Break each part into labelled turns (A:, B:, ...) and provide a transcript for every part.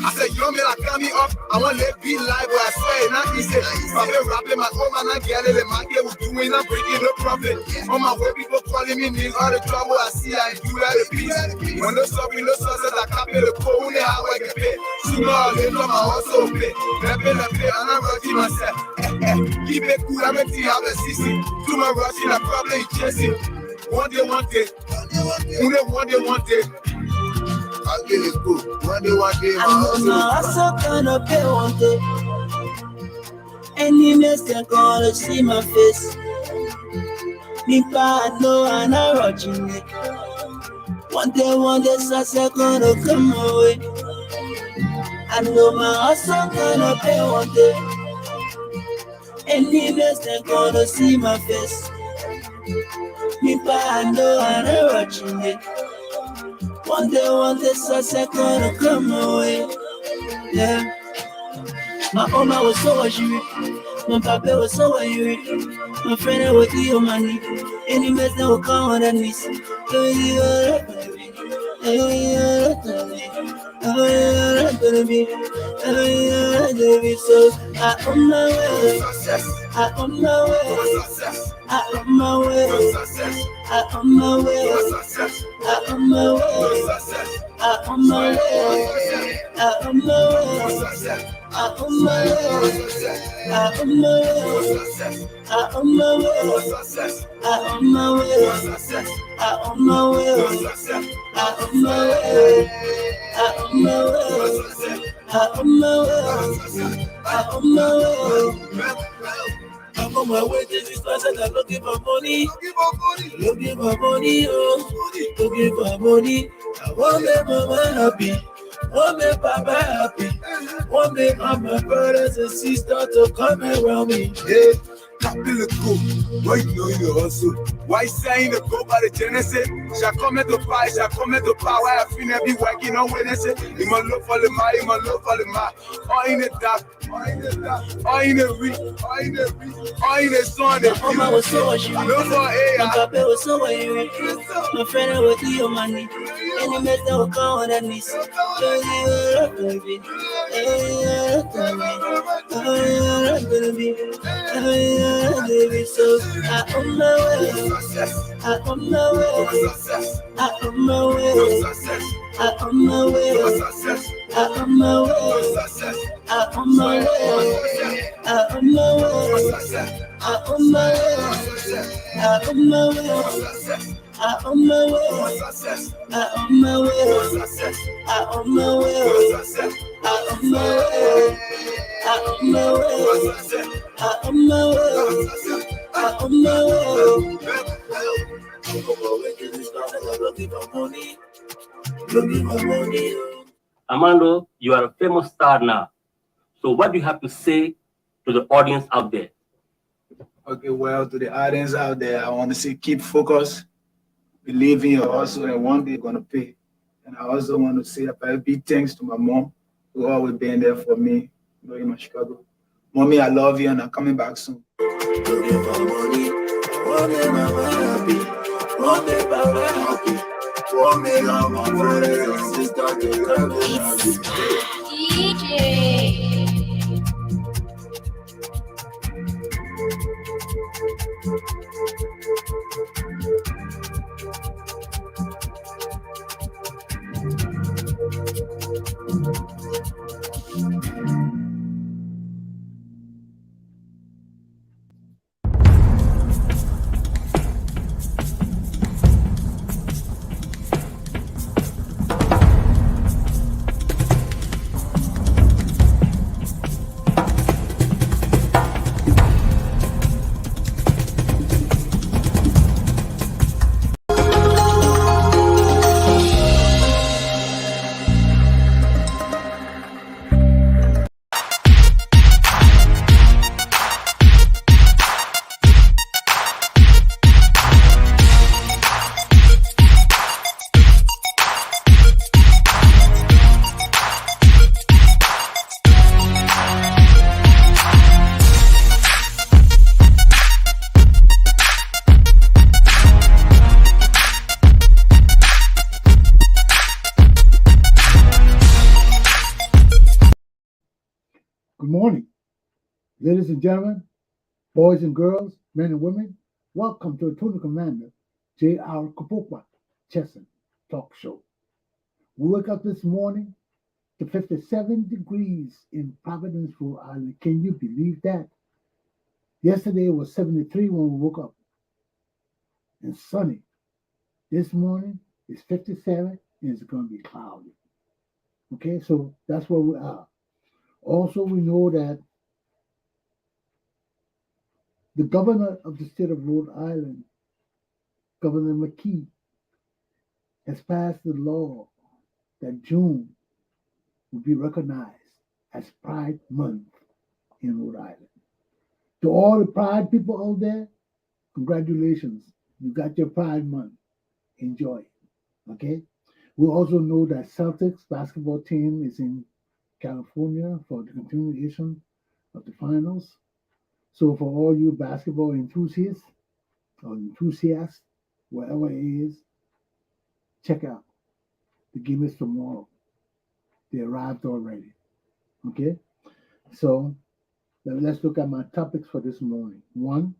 A: I said, yo, me like coming up. I want to be live, but I swear, not easy. I've been rapping my own man, I get it. My girl was doing, I'm breaking no profit. On my way, people calling me names, all the trouble I see, I do that a piece. When no suffering, no success, I copy the phone, how I get paid. Sooner or later, my also pay. Rapping the pay, and I'm rushing myself. Keep it cool, I'm a team, I'm a CC. Too much rushing, I'm probably chasing. One day, one day. One day. I'll get it cool. One day,
B: my hustle gonna pay one day. Any mistake gonna see my face. Me pa no and I watching it. One day, success gonna come my way. I know my hustle gonna pay one day. Any mistake gonna see my face. Me pa no and I watching it. One day, success gonna come my way. Yeah. My mama was so angry. My papa was so angry. My friend was your money. Any mess that will come on the knees. So I on my way. I on my way. I on my way. I on my way. I on my way. I on my way. I on my way. I on my way. I on my way. I on my way. I on my way. I on my way. I on my way. I on my way. I on my way. I on my way. I'm on my way to this person. I'm looking for money. Looking for money. Oh, looking for money. I want to make mama happy. Want make papa happy. Want make all my brothers and sisters to come around me.
A: Yeah. Happy look cool. Why you know you hustle? Why saying the go by the Genesis? Shall come at the pie, shall come at the power. I feel be working on Wednesday. You must look for the my, you must look for the my. All in the dark, all in the dark, all in the week, all in the week, all in the sun.
B: My mama was so angry.
A: My
B: papa was so angry. My friend was your money. Any mess that will come on the knees. So I on my way. I on my way. I on my way. I on my way. I on my way. I on my way. I on my way. I on my way. I on my way. I on my way. I on my way. I on my way. I on my way. I on my way. I on my way. I on my way.
C: Armando, you are a famous star now. So what do you have to say to the audience out there?
D: Okay, well, to the audience out there, I want to say keep focused, believe in your hustle, and one day you're going to pay. And I also want to say a big thanks to my mom, who always been there for me during my struggle. Mommy, I love you, and I'm coming back soon.
B: Looking for money, want me mama happy, want me papa happy, want me all my brothers and sisters to come happy.
E: DJ. Good morning, ladies and gentlemen, boys and girls, men and women. Welcome to the Total Commander, J.R. Glapohkpa Chesson talk show. We woke up this morning to 57 degrees in Providence, Rhode Island. Can you believe that? Yesterday it was 73 when we woke up and sunny. This morning it's 57 and it's going to be cloudy. Okay, so that's where we are. Also, we know that the governor of the state of Rhode Island, Governor McKee, has passed the law that June will be recognized as Pride Month in Rhode Island. To all the Pride people out there, congratulations. You got your Pride Month. Enjoy it. Okay? We also know that Celtics basketball team is in California for the continuation of the finals. So for all you basketball enthusiasts or enthusiasts, wherever it is, check out. The game is tomorrow. They arrived already. Okay? So let's look at my topics for this morning. 1,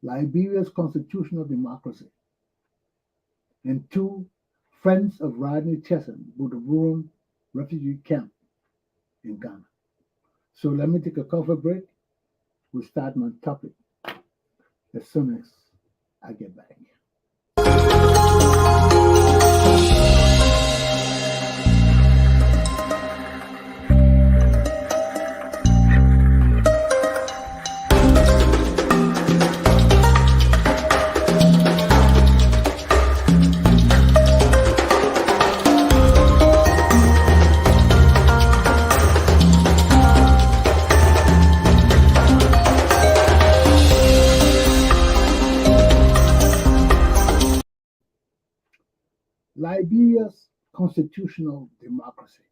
E: Liberia's constitutional democracy. And 2, Friends of Rodney Chesson, Buduburam refugee camp in Ghana. So let me take a coffee break. We'll start my topic as soon as I get back. Liberia's constitutional democracy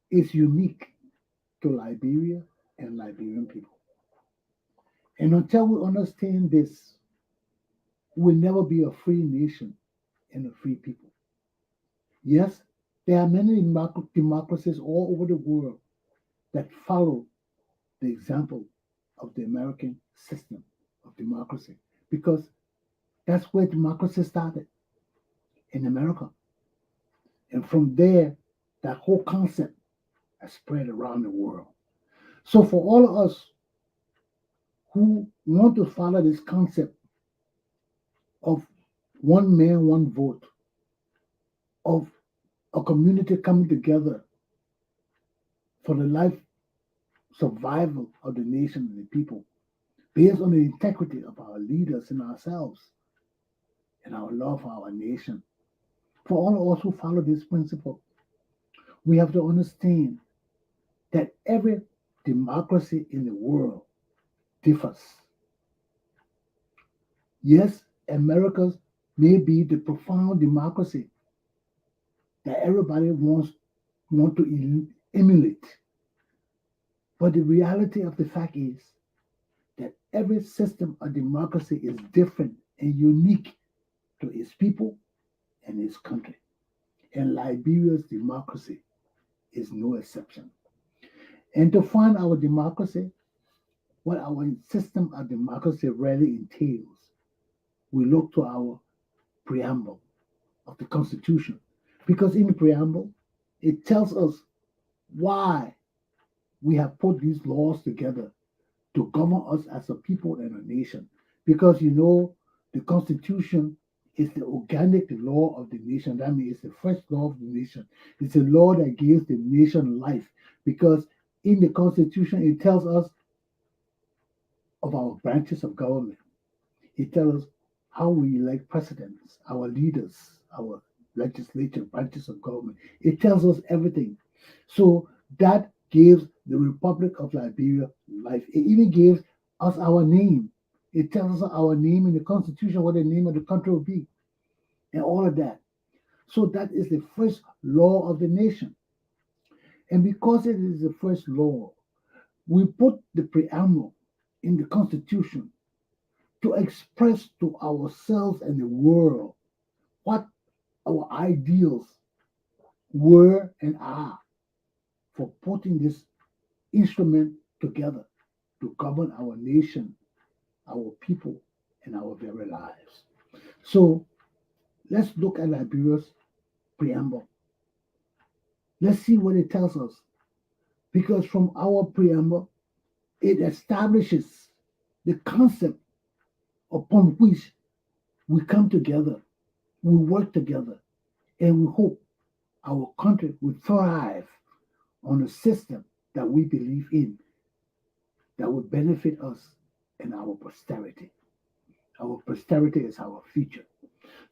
E: is unique to Liberia and Liberian people. And until we understand this, we'll never be a free nation and a free people. Yes, there are many democracies all over the world that follow the example of the American system of democracy because that's where democracy started. In America. And from there, that whole concept has spread around the world. So for all of us who want to follow this concept of one man, one vote, of a community coming together for the life survival of the nation and the people, based on the integrity of our leaders and ourselves and our love for our nation, for all of us who follow this principle, we have to understand that every democracy in the world differs. Yes, America's may be the profound democracy that everybody want to emulate. But the reality of the fact is that every system of democracy is different and unique to its people and its country. And Liberia's democracy is no exception. And to find our democracy, what our system of democracy really entails, we look to our preamble of the Constitution. Because in the preamble, it tells us why we have put these laws together to govern us as a people and a nation. Because the Constitution is the organic law of the nation. That means it's the first law of the nation. It's a law that gives the nation life. Because in the Constitution, it tells us of our branches of government. It tells us how we elect presidents, our leaders, our legislature, branches of government. It tells us everything. So that gives the Republic of Liberia life. It even gives us our name. It tells us our name in the Constitution, what the name of the country will be, and all of that. So that is the first law of the nation. And because it is the first law, we put the preamble in the Constitution to express to ourselves and the world what our ideals were and are for putting this instrument together to govern our nation, our people, and our very lives. So let's look at Liberia's preamble. Let's see what it tells us. Because from our preamble, it establishes the concept upon which we come together, we work together, and we hope our country will thrive on a system that we believe in, that will benefit us and our posterity. Our posterity is our future.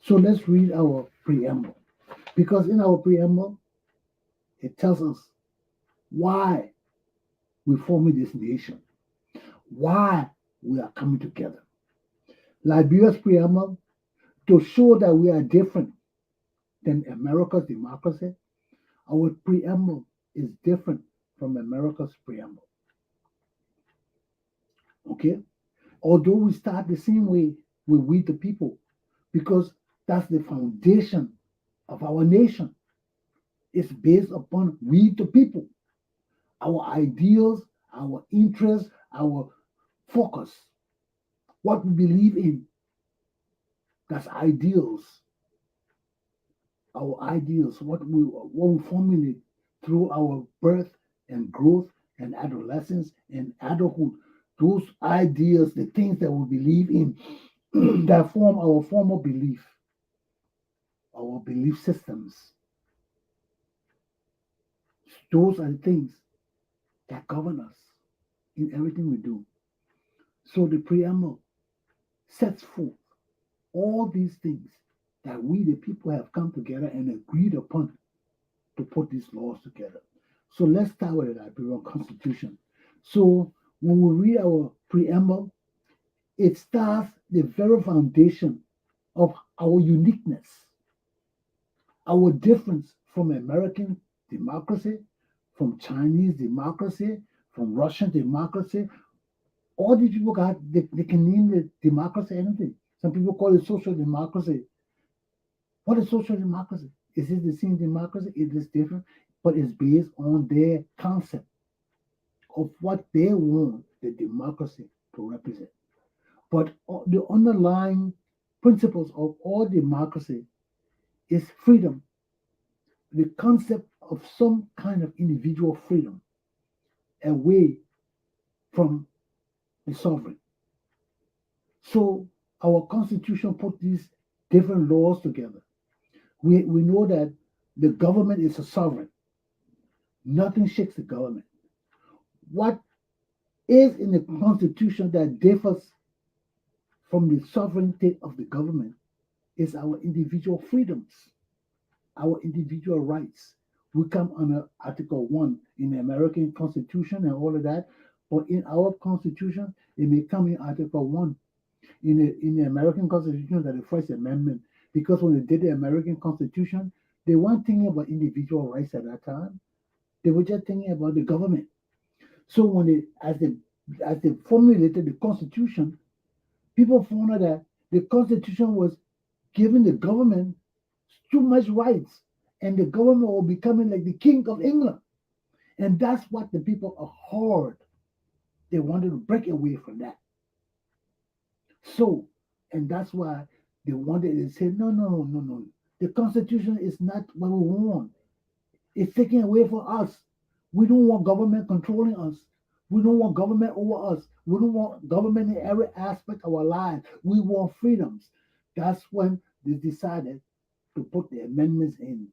E: So let's read our preamble. Because in our preamble, it tells us why we're forming this nation, why we are coming together. Liberia's preamble, to show that we are different than America's democracy, our preamble is different from America's preamble. Okay? Although we start the same way with we the people, because that's the foundation of our nation. It's based upon we the people, our ideals, our interests, our focus, what we believe in. That's ideals. Our ideals, what we formulate through our birth and growth and adolescence and adulthood. Those ideas, the things that we believe in, that form our formal belief, our belief systems. Those are the things that govern us in everything we do. So the preamble sets forth all these things that we, the people, have come together and agreed upon to put these laws together. So let's start with the Liberian Constitution. So when we read our preamble, it starts the very foundation of our uniqueness, our difference from American democracy, from Chinese democracy, from Russian democracy. All these people they can name the democracy anything. Some people call it social democracy. What is social democracy? Is it the same democracy? It is different, but it's based on their concept of what they want the democracy to represent. But the underlying principles of all democracy is freedom, the concept of some kind of individual freedom away from the sovereign. So our constitution put these different laws together. We know that the government is a sovereign. Nothing shakes the government. What is in the constitution that differs from the sovereignty of the government is our individual freedoms, our individual rights. We come under Article 1 in the American Constitution and all of that, but in our Constitution, it may come in Article 1 in the American Constitution, that the First Amendment, because when they did the American Constitution, they weren't thinking about individual rights at that time. They were just thinking about the government. So when as they formulated the Constitution, people found out that the Constitution was giving the government too much rights, and the government was becoming like the King of England. And that's what the people abhorred. They wanted to break away from that. So, and that's why they wanted to say, no. The Constitution is not what we want. It's taking away from us. We don't want government controlling us. We don't want government over us. We don't want government in every aspect of our lives. We want freedoms. That's when they decided to put the amendments in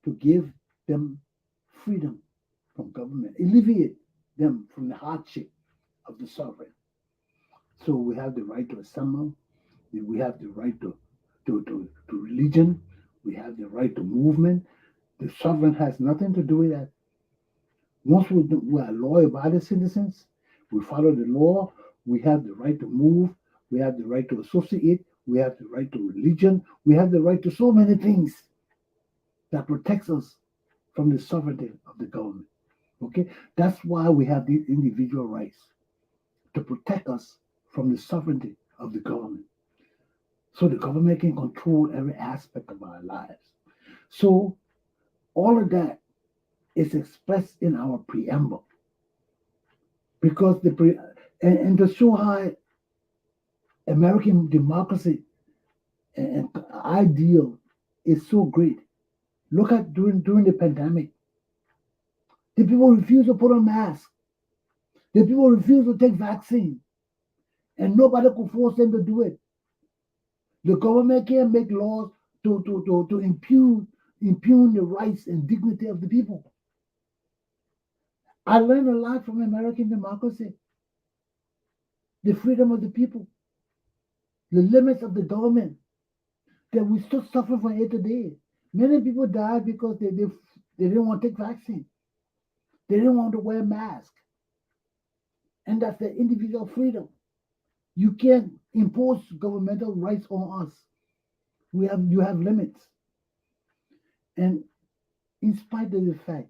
E: to give them freedom from government, alleviate them from the hardship of the sovereign. So we have the right to assemble, we have the right to religion, we have the right to movement. The sovereign has nothing to do with that. Once we are law-abiding citizens, we follow the law, we have the right to move, we have the right to associate, we have the right to religion, we have the right to so many things that protects us from the sovereignty of the government. Okay? That's why we have these individual rights, to protect us from the sovereignty of the government. So the government can control every aspect of our lives. So all of that is expressed in our preamble. because and to show how American democracy and ideal is so great. Look at during the pandemic, the people refused to put on masks. The people refused to take vaccine, and nobody could force them to do it. The government can't make laws to impugn the rights and dignity of the people. I learned a lot from American democracy, the freedom of the people, the limits of the government, that we still suffer from it today. Many people died because they didn't want to take vaccine. They didn't want to wear masks. And that's the individual freedom. You can't impose governmental rights on us. You have limits. And in spite of the fact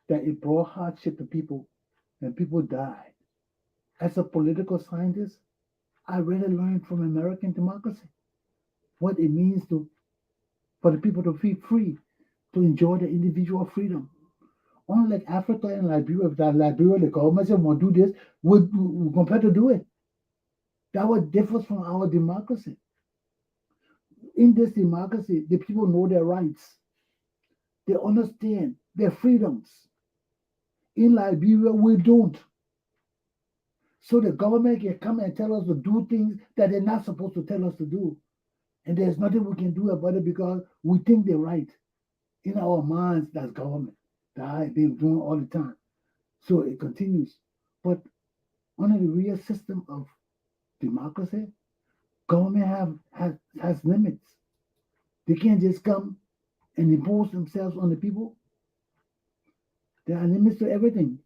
E: that it brought hardship to people and people died, as a political scientist, I really learned from American democracy what it means for the people to be free, to enjoy the individual freedom. Unlike Africa and Liberia, the government said, "Want to do this," we're compared to do it. That what differs from our democracy. In this democracy, the people know their rights. They understand their freedoms. In Liberia, we don't. So the government can come and tell us to do things that they're not supposed to tell us to do. And there's nothing we can do about it because we think they're right. In our minds, that's government. That they're doing all the time. So it continues. But under the real system of democracy, government has limits. They can't just come and impose themselves on the people. There are limits to everything.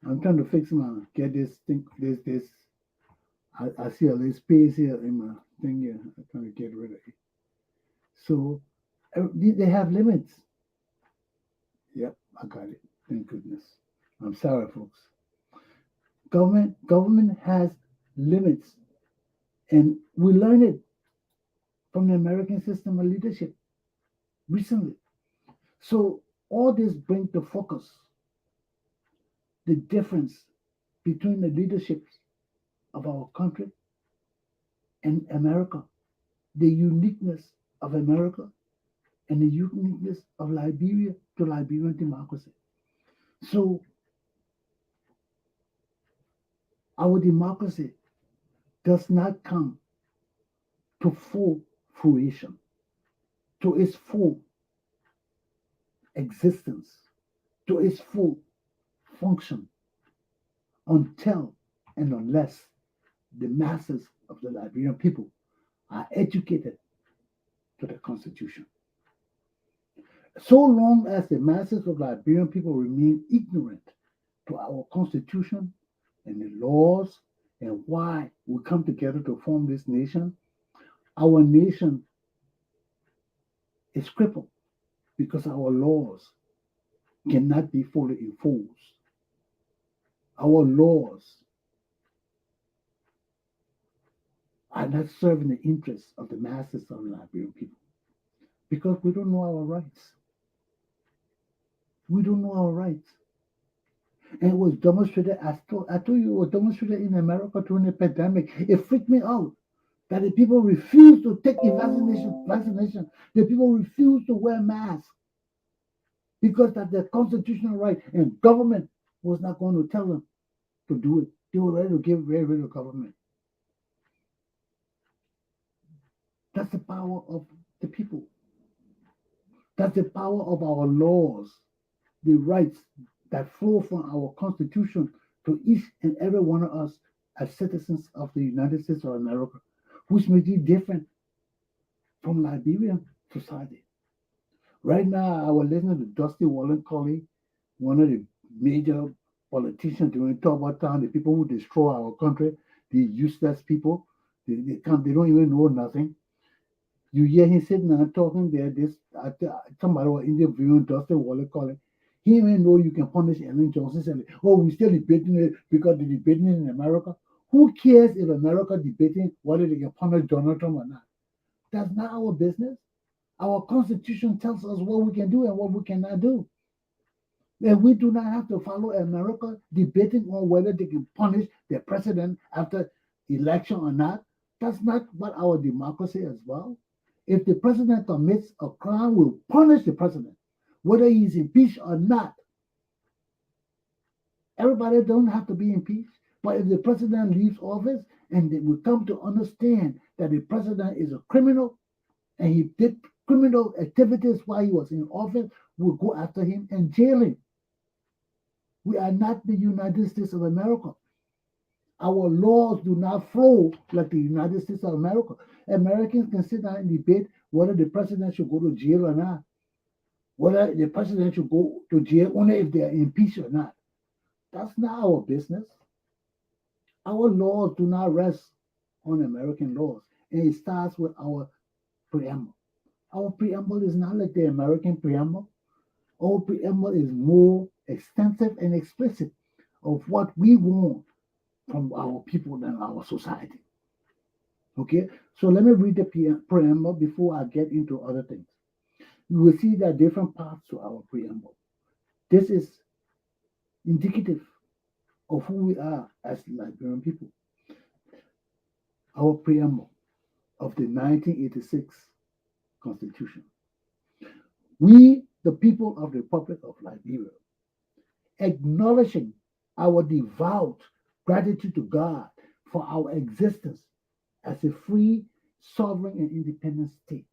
E: I'm trying to get this thing, this. I see a little space here in my thing here. I'm trying to get rid of it. So they have limits. Yep, I got it. Thank goodness. I'm sorry, folks. Government has limits, and we learned it from the American system of leadership recently. So all this brings to focus the difference between the leaderships of our country and America, the uniqueness of America and the uniqueness of Liberia to Liberian democracy. So our democracy does not come to full fruition, to its full existence, to its full function until and unless the masses of the Liberian people are educated to the Constitution. So long as the masses of Liberian people remain ignorant to our Constitution and the laws and why we come together to form this nation, our nation is crippled because our laws cannot be fully enforced. Our laws are not serving the interests of the masses of the Liberian people because we don't know our rights. We don't know our rights. And it was demonstrated, I told you, it was demonstrated in America during the pandemic. It freaked me out that the people refused to take the vaccination. The people refused to wear masks because that's their constitutional right, and government was not going to tell them to do it. They were ready to get rid of government. That's the power of the people. That's the power of our laws, the rights that flow from our Constitution to each and every one of us as citizens of the United States of America, which may be different from Liberian society. Right now, I was listening to Dusty Wallen-Colley, one of the major politicians during talk about time, the people who destroy our country, the useless people, they don't even know nothing. You hear him sitting and talking there, somebody was interviewing Dusty Wallen-Colley. He didn't even know you can punish Ellen Johnson. Said, "Oh, we're still debating it because they're debating it in America." Who cares if America debating whether they can punish Donald Trump or not? That's not our business. Our Constitution tells us what we can do and what we cannot do. And we do not have to follow America debating on whether they can punish their president after election or not. That's not what our democracy is about. If the president commits a crime, we'll punish the president, whether he's impeached or not. Everybody don't have to be impeached. But if the president leaves office and they will come to understand that the president is a criminal and he did criminal activities while he was in office, we'll go after him and jail him. We are not the United States of America. Our laws do not flow like the United States of America. Americans can sit down and debate whether the president should go to jail or not, whether the president should go to jail only if they are impeached or not. That's not our business. Our laws do not rest on American laws, and it starts with our preamble. Our preamble is not like the American preamble. Our preamble is more extensive and explicit of what we want from our people and our society. Okay, so let me read the preamble before I get into other things. You will see there are different parts to our preamble. This is indicative of who we are as Liberian people. Our preamble of the 1986 Constitution. We, the people of the Republic of Liberia, acknowledging our devout gratitude to God for our existence as a free, sovereign, and independent state,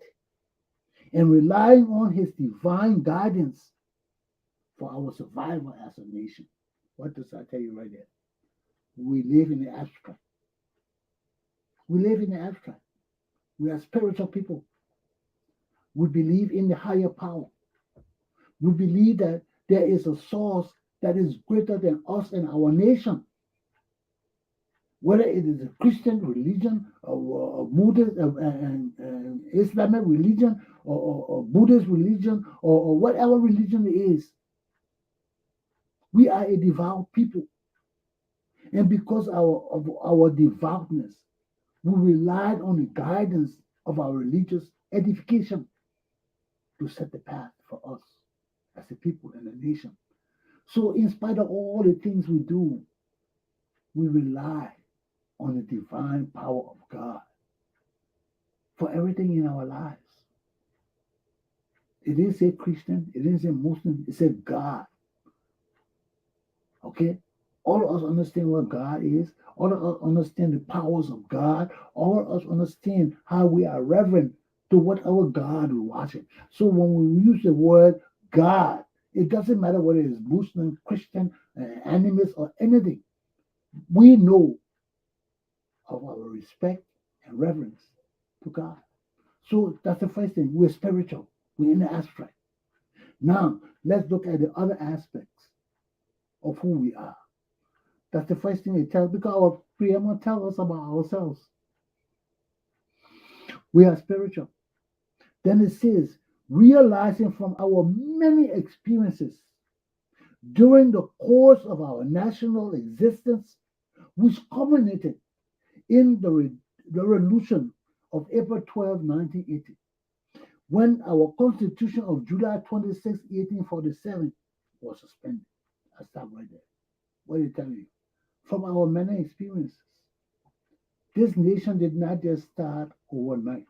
E: and relying on His divine guidance for our survival as a nation. What does that tell you right there? We live in the abstract. We live in the abstract. We are spiritual people. We believe in the higher power. We believe that there is a source that is greater than us and our nation. Whether it is a Christian religion or a Buddhist and Islamic religion or Buddhist religion or whatever religion it is, we are a devout people. And because of our devoutness, we relied on the guidance of our religious edification to set the path for us as a people and a nation. So in spite of all the things we do, we rely on the divine power of God for everything in our lives. It didn't say Christian, it didn't say Muslim, it said God. Okay? All of us understand what God is. All of us understand the powers of God. All of us understand how we are reverent to whatever God we're watching. So when we use the word God, it doesn't matter whether it's Muslim, Christian, animist, or anything. We know of our respect and reverence to God. So that's the first thing. We're spiritual. We're in the abstract. Now, let's look at the other aspects of who we are. That's the first thing it tells, because our preamble tells us about ourselves. We are spiritual. Then it says, realizing from our many experiences during the course of our national existence, which culminated in the revolution of April 12, 1980, when our Constitution of July 26, 1847 was suspended. I stop right there. What are you telling you? From our many experiences, this nation did not just start overnight.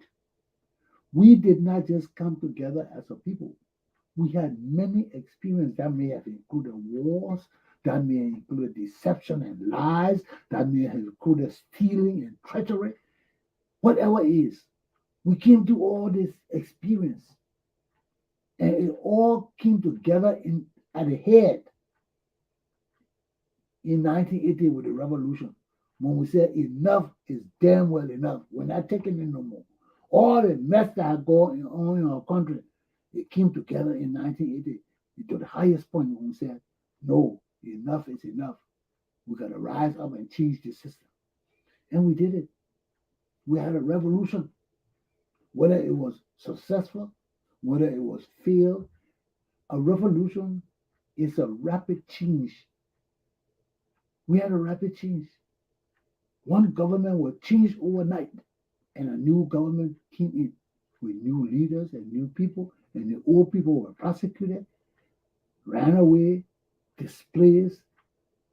E: We did not just come together as a people. We had many experiences that may have included wars, that may have included deception and lies, that may have included stealing and treachery. Whatever it is, we came to all this experience, and it all came together at the head in 1980 with the revolution, when we said enough is damn well enough. We're not taking it no more. All the mess that had gone on in our country, it came together in 1980 to the highest point when we said, no, enough is enough. We got to rise up and change the system. And we did it. We had a revolution. Whether it was successful, whether it was failed, a revolution is a rapid change. We had a rapid change. One government was changed overnight, and a new government came in with new leaders and new people, and the old people were prosecuted. ran away, displaced,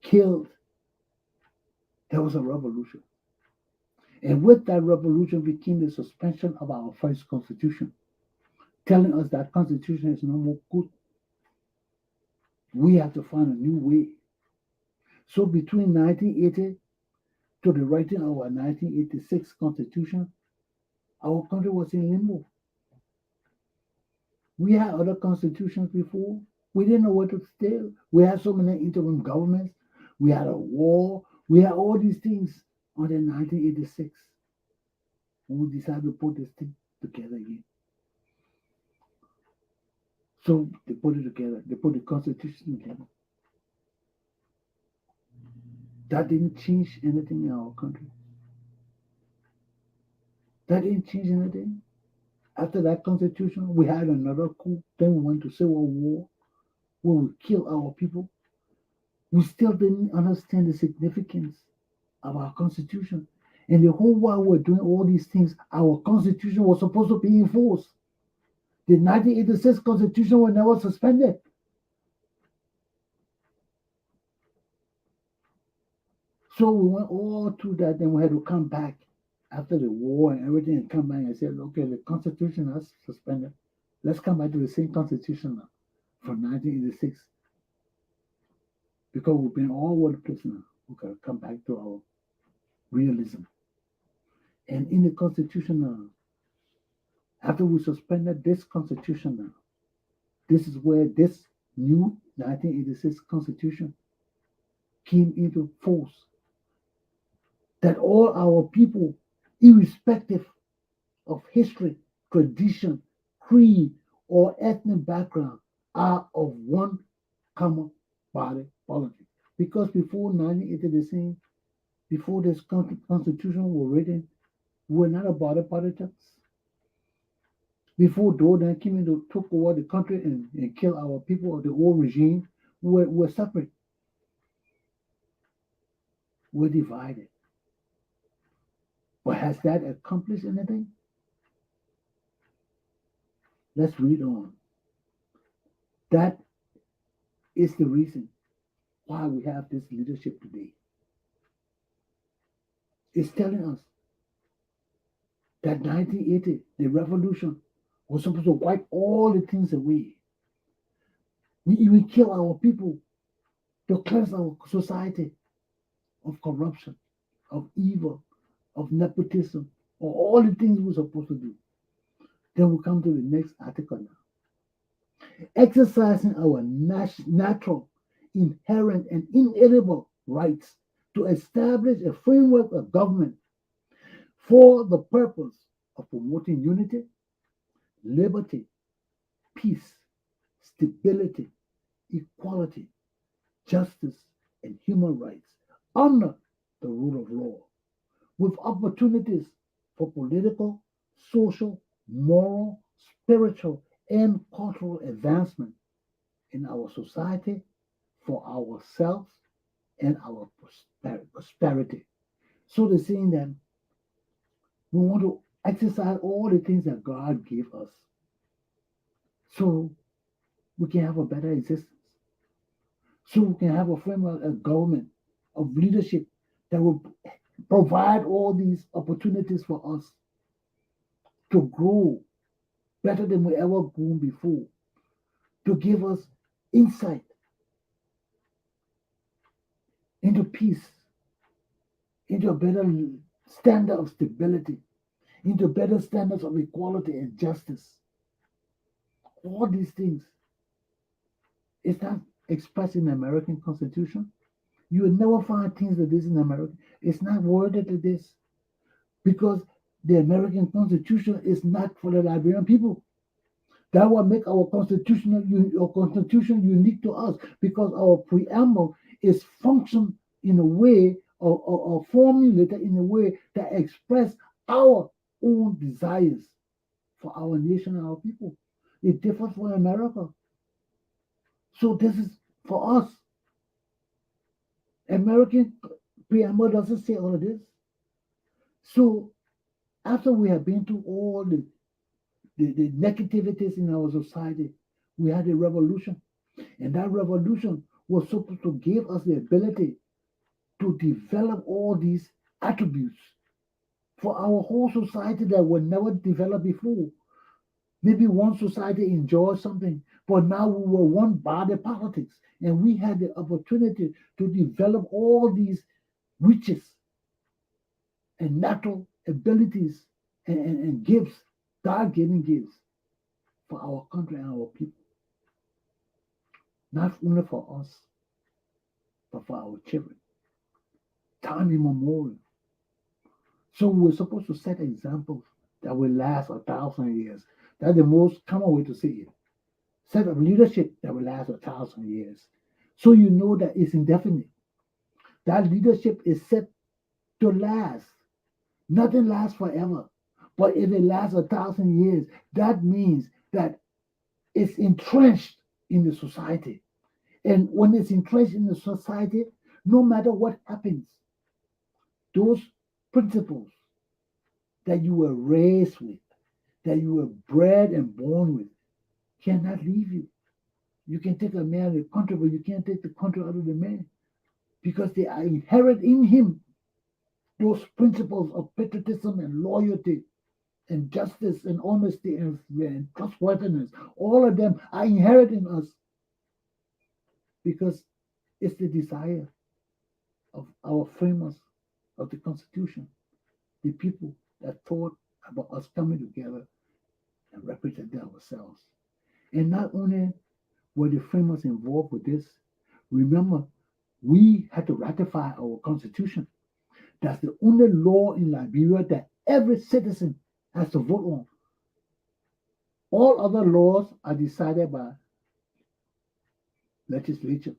E: killed. There was a revolution. And with that revolution became the suspension of our first constitution, telling us that constitution is no more good. We have to find a new way. So between 1980 to the writing of our 1986 constitution, our country was in limbo. We had other constitutions before. We didn't know what to steal. We had so many interim governments. We had a war. We had all these things until 1986 when we decided to put this thing together again. So they put it together. They put the constitution together. That didn't change anything in our country. That didn't change anything. After that constitution, we had another coup. Then we went to civil war where we killed our people. We still didn't understand the significance of our constitution. And the whole while we're doing all these things, our constitution was supposed to be enforced. The 1986 constitution was never suspended. So we went all through that, then we had to come back after the war and everything and come back and said, okay, the constitution has suspended. Let's come back to the same constitution now from 1986. Because we've been all over the place now. We gotta come back to our realism. And in the constitution now, after we suspended this constitution now, this is where this new 1986 constitution came into force. That all our people, irrespective of history, tradition, creed, or ethnic background, are of one common body politic. Because before 1986, before this constitution was written, we were not about the politics. Before Jordan came in to took over the country and killed our people of the old regime, we were separate. We're divided. But has that accomplished anything? Let's read on. That is the reason why we have this leadership today. It's telling us that 1980, the revolution, was supposed to wipe all the things away. We even kill our people to cleanse our society of corruption, of evil, of nepotism, or all the things we're supposed to do. Then we come to the next article now. Exercising our natural, inherent, and inalienable rights to establish a framework of government for the purpose of promoting unity, liberty, peace, stability, equality, justice, and human rights under the rule of law, with opportunities for political, social, moral, spiritual, and cultural advancement in our society for ourselves and our prosperity. So they're saying that we want to exercise all the things that God gave us so we can have a better existence. So we can have a framework of government, of leadership that will provide all these opportunities for us to grow better than we ever grown before, to give us insight into peace, into a better standard of stability, into better standards of equality and justice. All these things is not expressed in the American Constitution. You will never find things like this in America. It's not worded like this because the American Constitution is not for the Liberian people. That will make our constitution unique to us because our preamble is functioned in a way or formulated in a way that express our own desires for our nation and our people. It differs from America. So this is for us. American preamble doesn't say all of this. So after we have been through all the negativities in our society, we had a revolution. And that revolution was supposed to give us the ability to develop all these attributes for our whole society that were never developed before. Maybe one society enjoyed something, but now we were one body politics, and we had the opportunity to develop all these riches and natural abilities and gifts, God-given gifts for our country and our people. Not only for us, but for our children. Time immemorial. So we're supposed to set examples that will last 1,000 years. That's the most common way to say it. Set of leadership that will last 1,000 years. So you know that it's indefinite. That leadership is set to last. Nothing lasts forever. But if it lasts 1,000 years, that means that it's entrenched in the society. And when it's entrenched in the society, no matter what happens, those principles that you were raised with, that you were bred and born with, cannot leave you. You can take a man out of the country, but you can't take the country out of the man because they are inherent in him. Those principles of patriotism and loyalty and justice and honesty and trustworthiness, all of them are inherent in us because it's the desire of our framers of the Constitution, the people that thought about us coming together and representing ourselves. And not only were the framers involved with this, remember, we had to ratify our Constitution. That's the only law in Liberia that every citizen has to vote on. All other laws are decided by legislature.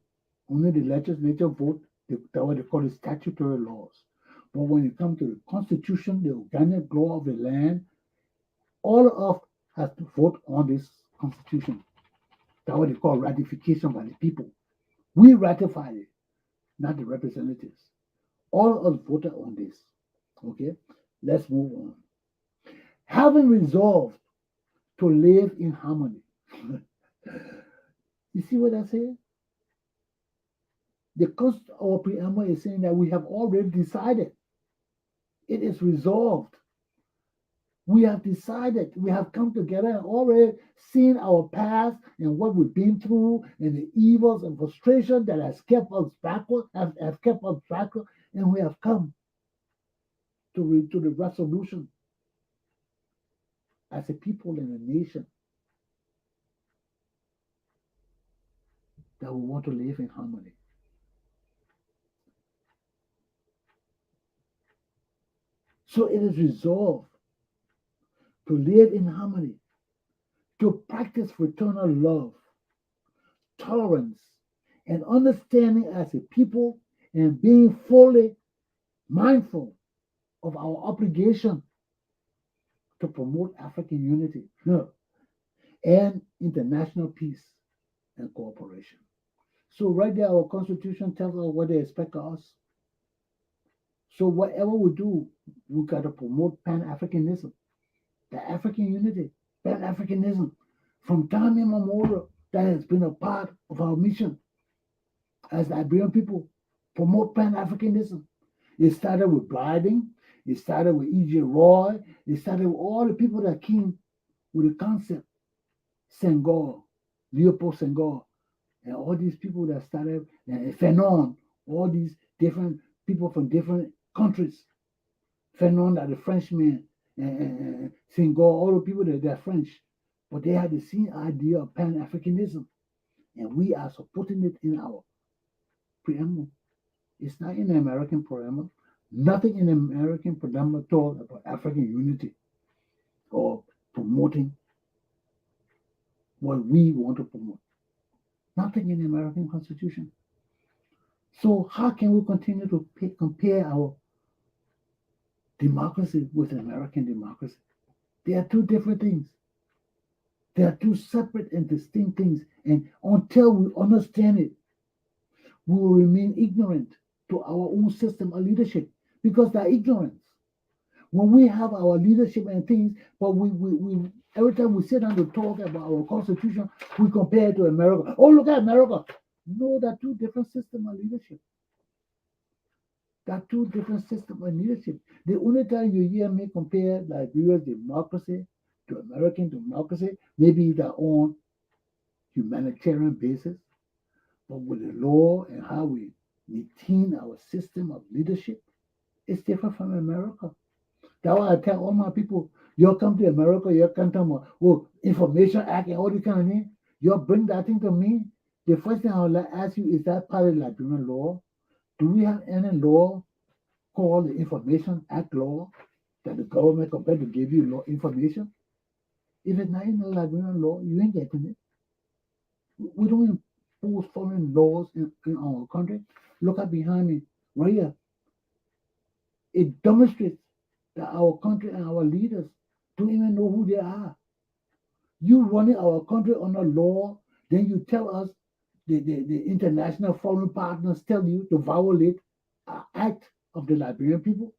E: Only the legislature vote, that's what they call the statutory laws. But when it comes to the Constitution, the organic law of the land, all of us have to vote on this Constitution. That's what they call ratification by the people. We ratified it, not the representatives. All of us voted on this. Okay, let's move on. Having resolved to live in harmony. You see what I say? Our preamble is saying that we have already decided. It is resolved. We have decided. We have come together and already seen our past and what we've been through and the evils and frustration that has kept us backward, have kept us backward, and we have come to the resolution as a people and a nation that we want to live in harmony. So it is resolved to live in harmony, to practice fraternal love, tolerance, and understanding as a people, and being fully mindful of our obligation to promote African unity and international peace and cooperation. So right there, our Constitution tells us what they expect of us. So whatever we do, we got to promote Pan-Africanism, the African unity, Pan-Africanism. From time immemorial, that has been a part of our mission as Liberian people, promote Pan-Africanism. It started with Blyden, it started with E.J. Roy, it started with all the people that came with the concept, Senghor, Leopold Senghor, and all these people that started, Fanon, all these different people from different countries. Fanon are the Frenchmen, Senghor, all the people that they're French, but they had the same idea of Pan-Africanism, and we are supporting it in our preamble. It's not in the American preamble. Nothing in the American preamble talks about African unity or promoting what we want to promote. Nothing in the American Constitution. So how can we continue to compare our democracy with American democracy? They are two different things. They are two separate and distinct things. And until we understand it, we will remain ignorant to our own system of leadership because they are ignorance. When we have our leadership and things, but we Every time we sit down to talk about our constitution, we compare it to America. Oh, look at America. No, there are two different systems of leadership. There are two different systems of leadership. The only time you hear me compare Liberia's democracy to American democracy, maybe they're on humanitarian basis, but with the law and how we maintain our system of leadership, it's different from America. That's why I tell all my people, you come to America, you come to Information Act and all these kind of things. You bring that thing to me. The first thing I will ask you is that part of Liberian law? Do we have any law called the Information Act law that the government compared to give you law information? If it's not in the Liberian law, you ain't getting it. We don't impose foreign laws in our country. Look at behind me, right here. It demonstrates that our country and our leaders don't even know who they are. You running our country on a law, then you tell us the international foreign partners tell you to violate an act of the Liberian people.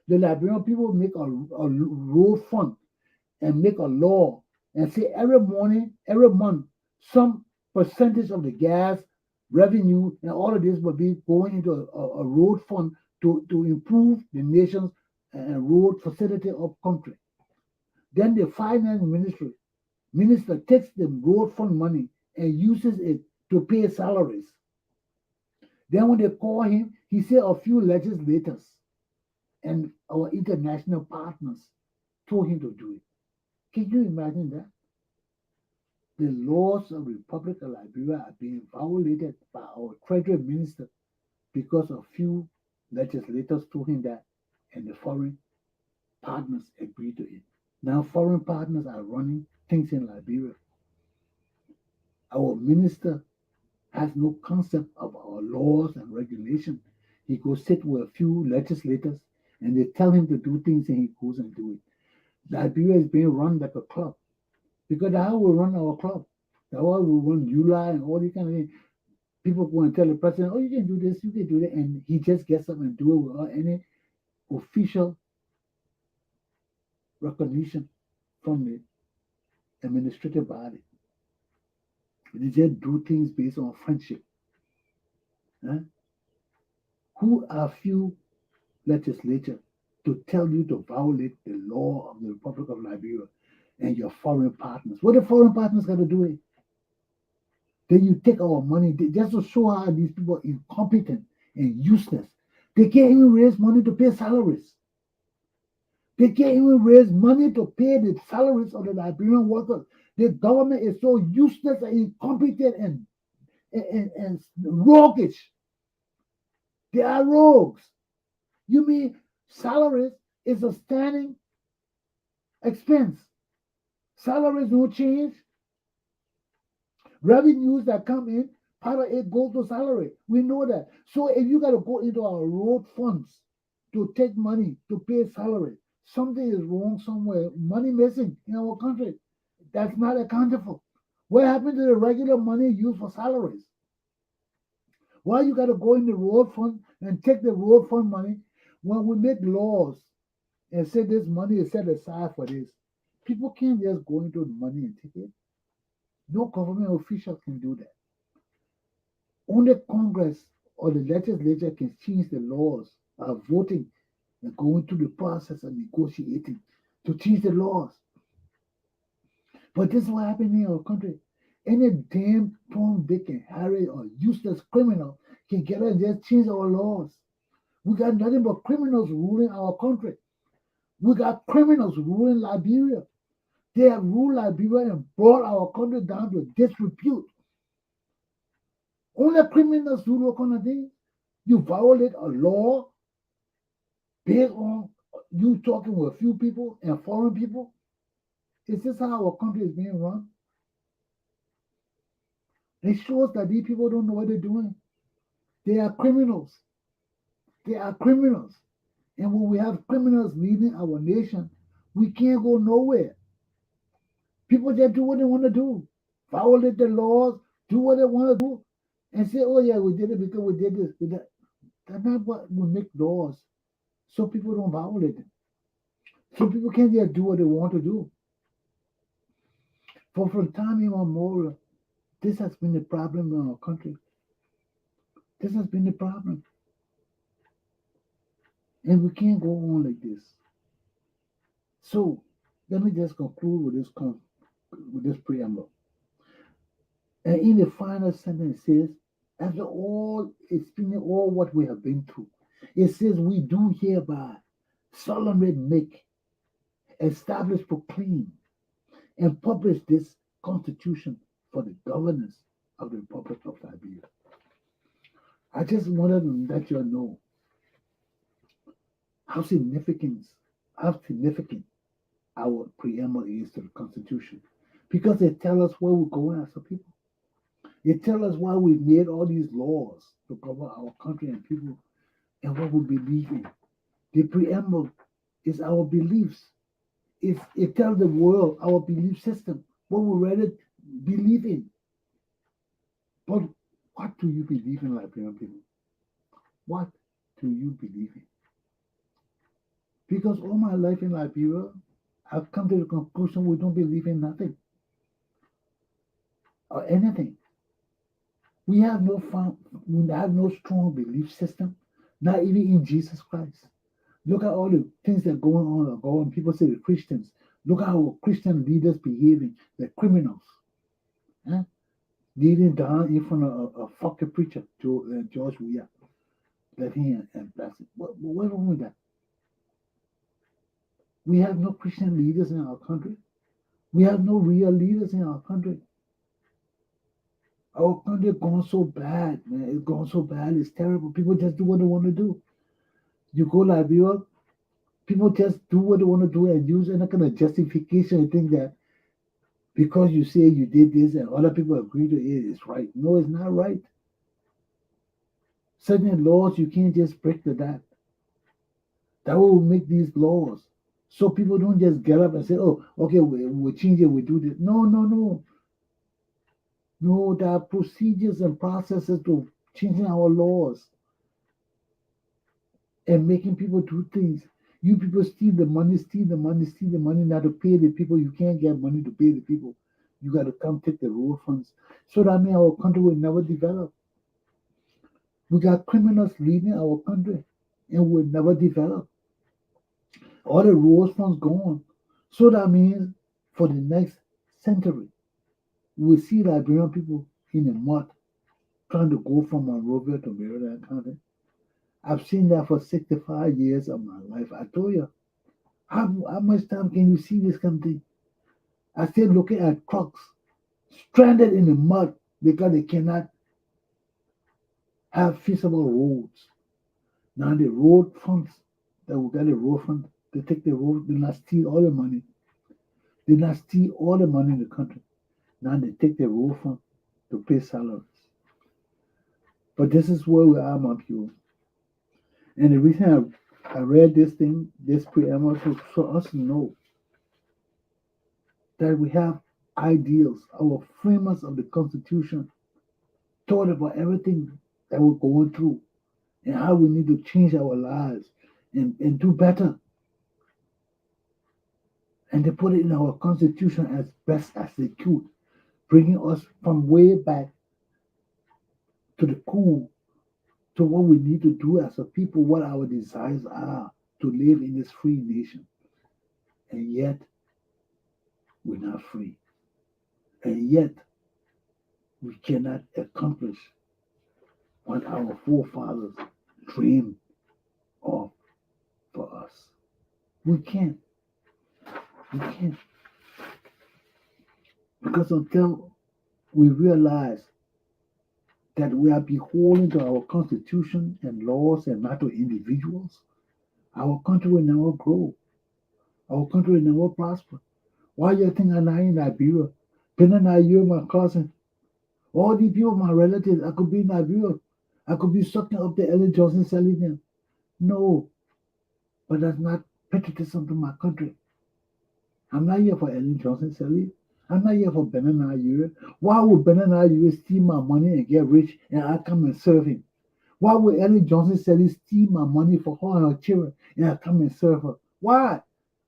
E: The Liberian people make a road fund and make a law and say every month, some percentage of the gas revenue and all of this will be going into a road fund to improve the nation's road facility of country. Then the finance minister takes the road fund money and uses it to pay salaries. Then when they call him, he said a few legislators and our international partners told him to do it. Can you imagine that? The laws of the Republic of Liberia are being violated by our treasury minister because a few legislators told him that, and the foreign partners agreed to it. Now foreign partners are running things in Liberia. Our minister has no concept of our laws and regulations. He goes sit with a few legislators and they tell him to do things and he goes and do it. Liberia is being run like a club. Because that's how we run our club. That's why we run ULA and all these kind of things. People go and tell the president, oh, you can do this, you can do that. And he just gets up and do it without any official recognition from the administrative body. They just do things based on friendship. Huh? Who are few legislators to tell you to violate the law of the Republic of Liberia and your foreign partners? What the foreign partners got to do it? Then you take our money just to show how these people are incompetent and useless. They can't even raise money to pay salaries. They can't even raise money to pay the salaries of the Liberian workers. The government is so useless and incompetent and roguish. They are rogues. You mean salaries is a standing expense? Salaries don't change. Revenues that come in, part of it goes to salary. We know that. So if you got to go into our road funds to take money to pay salary, something is wrong somewhere. Money missing in our country. That's not accountable. What happened to the regular money used for salaries? Why you got to go in the road fund and take the road fund money when we make laws and say this money is set aside for this? People can't just go into the money and take it. No government official can do that. Only Congress or the legislature can change the laws of voting and going through the process of negotiating to change the laws. But this is what happened in our country. Any damn Tom, Dick, and Harry or useless criminal can get us and just change our laws. We got nothing but criminals ruling our country. We got criminals ruling Liberia. They have ruled Liberia and brought our country down to disrepute. Only criminals do those kind of things. You violate a law based on you talking with a few people and foreign people. Is this how our country is being run? It shows that these people don't know what they're doing. They are criminals. They are criminals. And when we have criminals leading our nation, we can't go nowhere. People just do what they want to do. Violate the laws, do what they want to do, and say, oh yeah, we did it because we did this. That's not what we make laws. So people don't violate them. So people can't just do what they want to do. From time immemorial, this has been the problem in our country. This has been the problem. And we can't go on like this. So let me just conclude with this preamble. And in the final sentence, it says, after all, explaining all what we have been through, it says, we do hereby solemnly make, establish, proclaim, and publish this Constitution for the governance of the Republic of Liberia. I just wanted to let you know how significant our preamble is to the Constitution, because it tells us where we're going as a people. It tells us why we've made all these laws to cover our country and people and what we believe in. The preamble is our beliefs. It tells the world our belief system, what we really believe in. But what do you believe in, Liberian people? What do you believe in? Because all my life in Liberia, I've come to the conclusion we don't believe in nothing or anything. We have no strong belief system, not even in Jesus Christ. Look at all the things that are going on. People say the Christians. Look at how Christian leaders behaving. They're criminals. Huh? Kneeling down in front of a fucking preacher, George Weah. Let him and bless it. What's wrong with that? We have no Christian leaders in our country. We have no real leaders in our country. Our country is going so bad, man. It's going so bad. It's terrible. People just do what they want to do. You go Liberia, people just do what they want to do and use any kind of justification and think that because you say you did this and other people agree to it, it's right. No, it's not right. Certain laws, you can't just break that. That will make these laws. So people don't just get up and say, oh, okay, we'll change it, we'll do this. No. No, there are procedures and processes to changing our laws and making people do things. You people steal the money now to pay the people. You can't get money to pay the people. You got to come take the road funds. So that means our country will never develop. We got criminals leading our country and will never develop. All the road funds gone. So that means for the next century, we will see Liberian people in the mud trying to go from Monrovia to Maryland County. I've seen that for 65 years of my life. I told you, how much time can you see this kind of thing? I still looking at trucks stranded in the mud because they cannot have feasible roads. Now the road funds, that we got the road fund, they take the road, they not steal all the money. They not steal all the money in the country. Now they take the road fund to pay salaries. But this is where we are, my people. And the reason I read this preamble, so us to know that we have ideals, our framers of the Constitution thought about everything that we're going through and how we need to change our lives and do better. And they put it in our Constitution as best as they could, bringing us from way back to the cool, to what we need to do as a people, what our desires are to live in this free nation. And yet, we're not free. And yet, we cannot accomplish what our forefathers dreamed of for us. We can't. Because until we realize that we are beholden to our Constitution and laws and not to individuals, our country will never grow. Our country will never prosper. Why you think I'm not in Liberia? You, my cousin, all these people, my relatives, I could be in Liberia. I could be sucking up the Ellen Johnson selling them. No, but that's not patriotism to my country. I'm not here for Ellen Johnson selling. I'm not here for Benin. Why would Benin steal my money and get rich and I come and serve him? Why would Ellen Johnson steal my money for her and her children and I come and serve her? Why?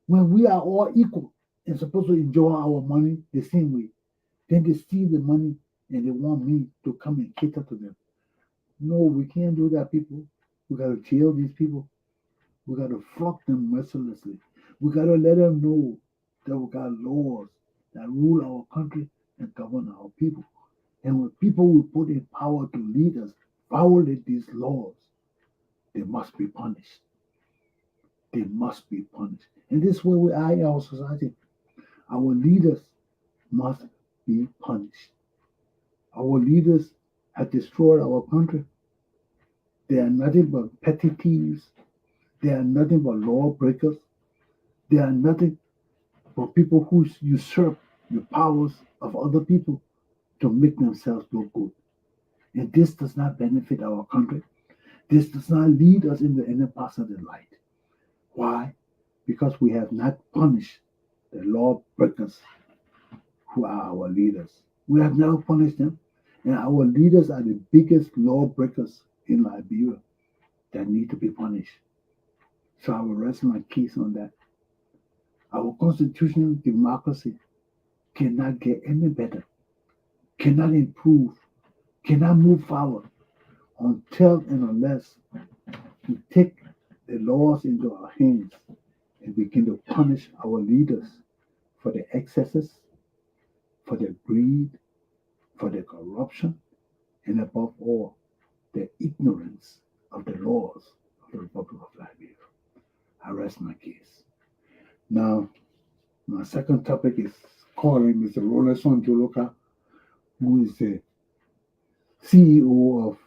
E: When we are all equal and supposed to enjoy our money the same way. Then they steal the money and they want me to come and cater to them. No, we can't do that, people. We got to jail these people. We got to flog them mercilessly. We got to let them know that we got laws that rule our country and govern our people. And when people we put in power to lead us violate these laws, they must be punished. They must be punished. And this is where we are in our society. Our leaders must be punished. Our leaders have destroyed our country. They are nothing but petty thieves. They are nothing but lawbreakers. They are nothing but people who usurp the powers of other people to make themselves look good. And this does not benefit our country. This does not lead us in the inner path of the light. Why? Because we have not punished the lawbreakers who are our leaders. We have never punished them. And our leaders are the biggest lawbreakers in Liberia that need to be punished. So I will rest my case on that. Our constitutional democracy cannot get any better, cannot improve, cannot move forward until and unless we take the laws into our hands and begin to punish our leaders for their excesses, for their greed, for their corruption, and above all, their ignorance of the laws of the Republic of Liberia. I rest my case. Now, my second topic is calling Mr. Rodney, who is the CEO of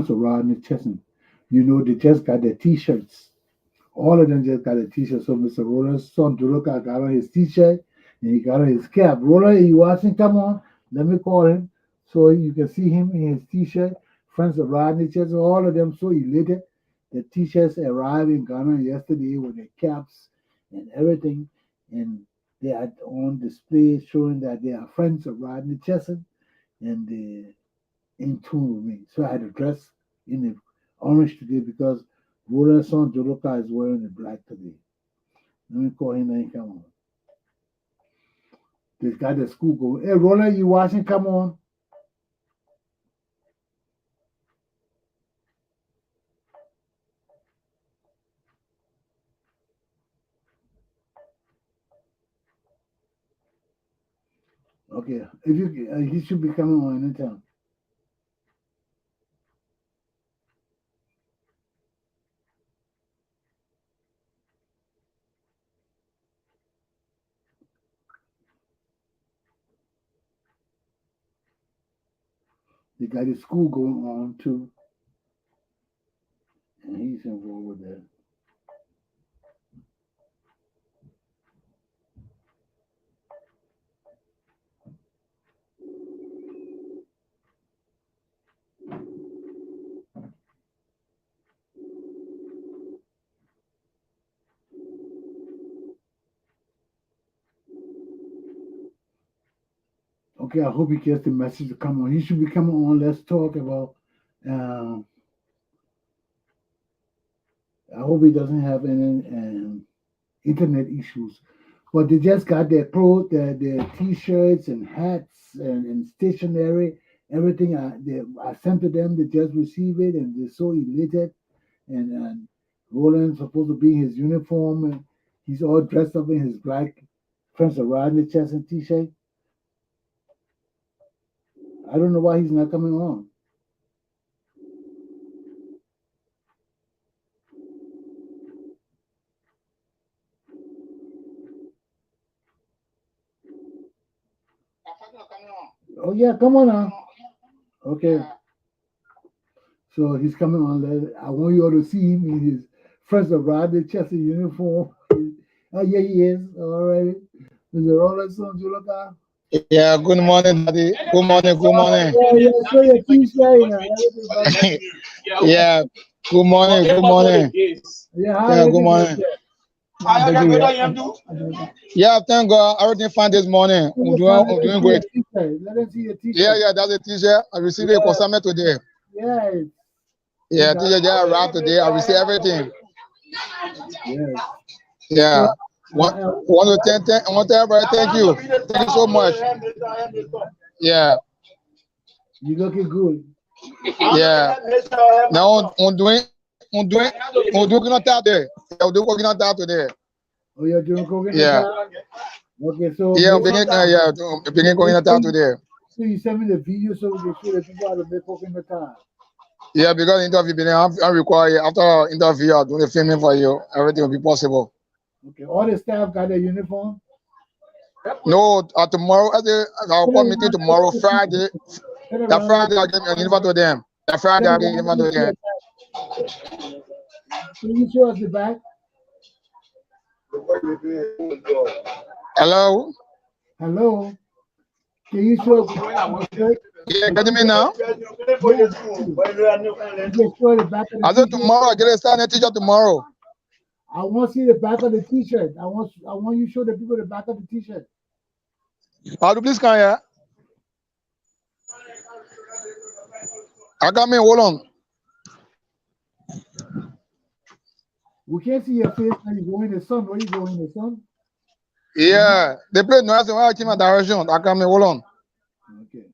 E: Rodney Chesson. You know, they just got their t-shirts. All of them just got a t-shirt. So Mr. Rodney got on his t-shirt and he got on his cap. Roller, you watching? Come on. Let me call him so you can see him in his t-shirt. Friends of Rodney Chesson, all of them so elated. The t-shirts arrived in Ghana yesterday with their caps and everything. And they are on display showing that they are friends of Rodney Chesson and they're in tune with me. So I had to dress in the orange today because Roland's son Joloka is wearing the black today. Let me call him and come on. This guy at school going, hey Roland, you watching? Come on. Okay, if you he should be coming on anytime. They got his school going on too, and he's involved with that. Okay, I hope he gets the message to come on. He should be coming on. Let's talk about. I hope he doesn't have any internet issues. But they just got their clothes, their t-shirts and hats and stationery, everything. I sent to them. They just received it and they're so elated. And Roland's supposed to be in his uniform. And he's all dressed up in his black Friends of Rodney Chesson t-shirt. I don't know why he's not coming on. Oh yeah, come on now. Okay. So he's coming on. I want you all to see him in his Friends of Rodney Chesson uniform. Oh yeah, he is. All right. Mr. Rolandson, you look out.
F: Yeah, good morning, Daddy. Good morning, good morning. Yeah, good morning, good morning. Yeah, good morning. Yeah, thank God. Everything fine this morning. I'm doing great. Yeah, that's a t-shirt. I received a consignment today. Yeah, t-shirt just arrived today. I received everything. Yeah. Want to thank everybody. Thank you so much. Yeah.
E: You looking good.
F: Yeah. Now on doing coconut there. Yeah, do coconut out today.
E: Oh, you're doing coconut?
F: Yeah.
E: Okay, so
F: begin coconut out today.
E: So you send me the video so we can show the people how to make coconut tart.
F: Yeah, because interview I require after interview I'll do the filming for you. Everything will be possible.
E: Okay, all the staff got their uniform?
F: No, tomorrow I'll call meeting tomorrow, Friday. That Friday I'll give a uniform to them. That Friday I'll give a uniform to them.
E: Can you show us the back?
F: Hello?
E: Hello? Can you show us
F: Yeah, getting me now?
E: Yeah. Just show the back of the
F: I said tomorrow I get a starting teacher tomorrow.
E: I want to see the back of the t-shirt. I want you to show the people the back of the t-shirt.
F: How do please come here? I got me, hold on.
E: We can't see your face when you go in the sun. Where you go in the sun?
F: Yeah, they play noise when I keep my direction. I got me, hold on.
E: Okay.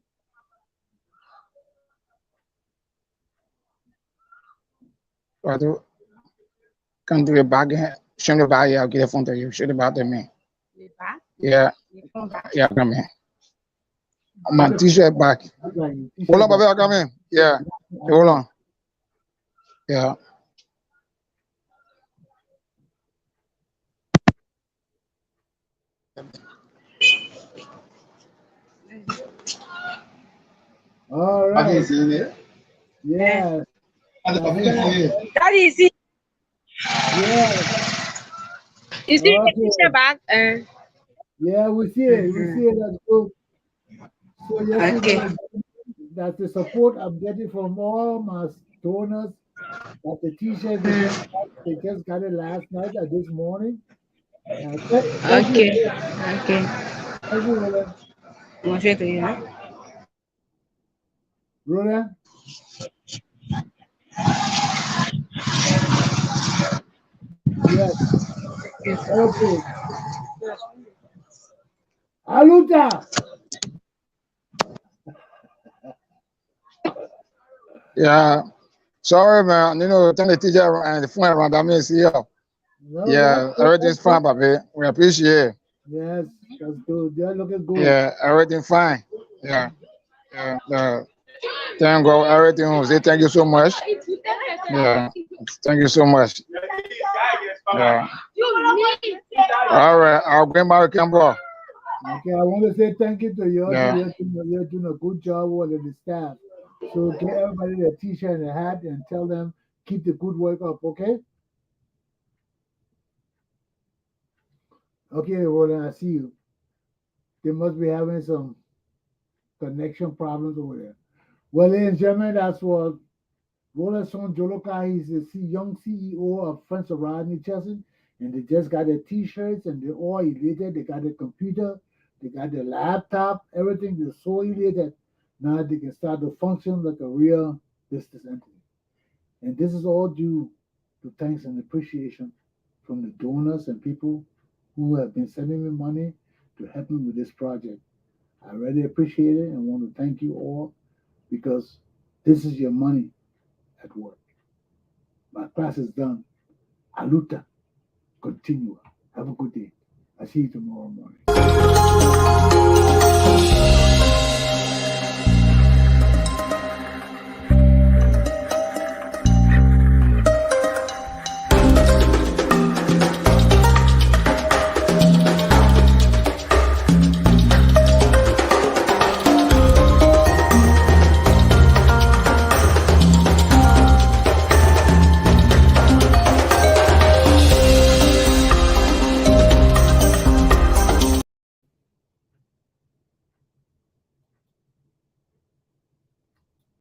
F: Come to the back. Show the back. I'll get a phone to you. Show the back to me. Yeah. Yeah, come here. My t-shirt back. Hold on, baby. I come in. Yeah. Hold on. Yeah.
E: All right. Yeah.
G: That is it.
E: Yeah.
G: Is it the picture back?
E: Yeah, we see it. We see it. That's good. So yes,
G: Okay.
E: that's the support I'm getting from all my donors. That the t-shirt they just got it last night or this morning. Thank you.
G: Okay. Okay.
E: Thank you, Roland.
G: Bonjour to you.
E: Roland? Yes. Okay. Aluta!
F: Yeah. Sorry, man. You know, turn the teacher and the phone around. I mean, see you.
E: No,
F: Yeah, everything's fine, baby. We appreciate it.
E: Yes, that's good. They're looking good.
F: Yeah, everything fine. Yeah. Yeah. Thank God, everything was it. Thank you so much. Yeah. Thank you so much. Yeah. All right, I'll bring my camera.
E: Okay, I want to say thank you to you.
F: Yeah.
E: You're doing a good job with the staff. So get everybody a t-shirt and a hat and tell them keep the good work up, okay? Okay, Roland, I see you. They must be having some connection problems over there. Well, ladies and gentlemen, that's what Roland Son Joloka. He's the young CEO of Friends of Rodney Chesson, and they just got their t-shirts and they're all elated. They got their computer, they got their laptop, everything. They're so elated. Now they can start to function like a real business entity. And this is all due to thanks and appreciation from the donors and people who have been sending me money to help me with this project. I really appreciate it and want to thank you all because this is your money at work. My class is done. Aluta. Continua. Have a good day. I see you tomorrow morning.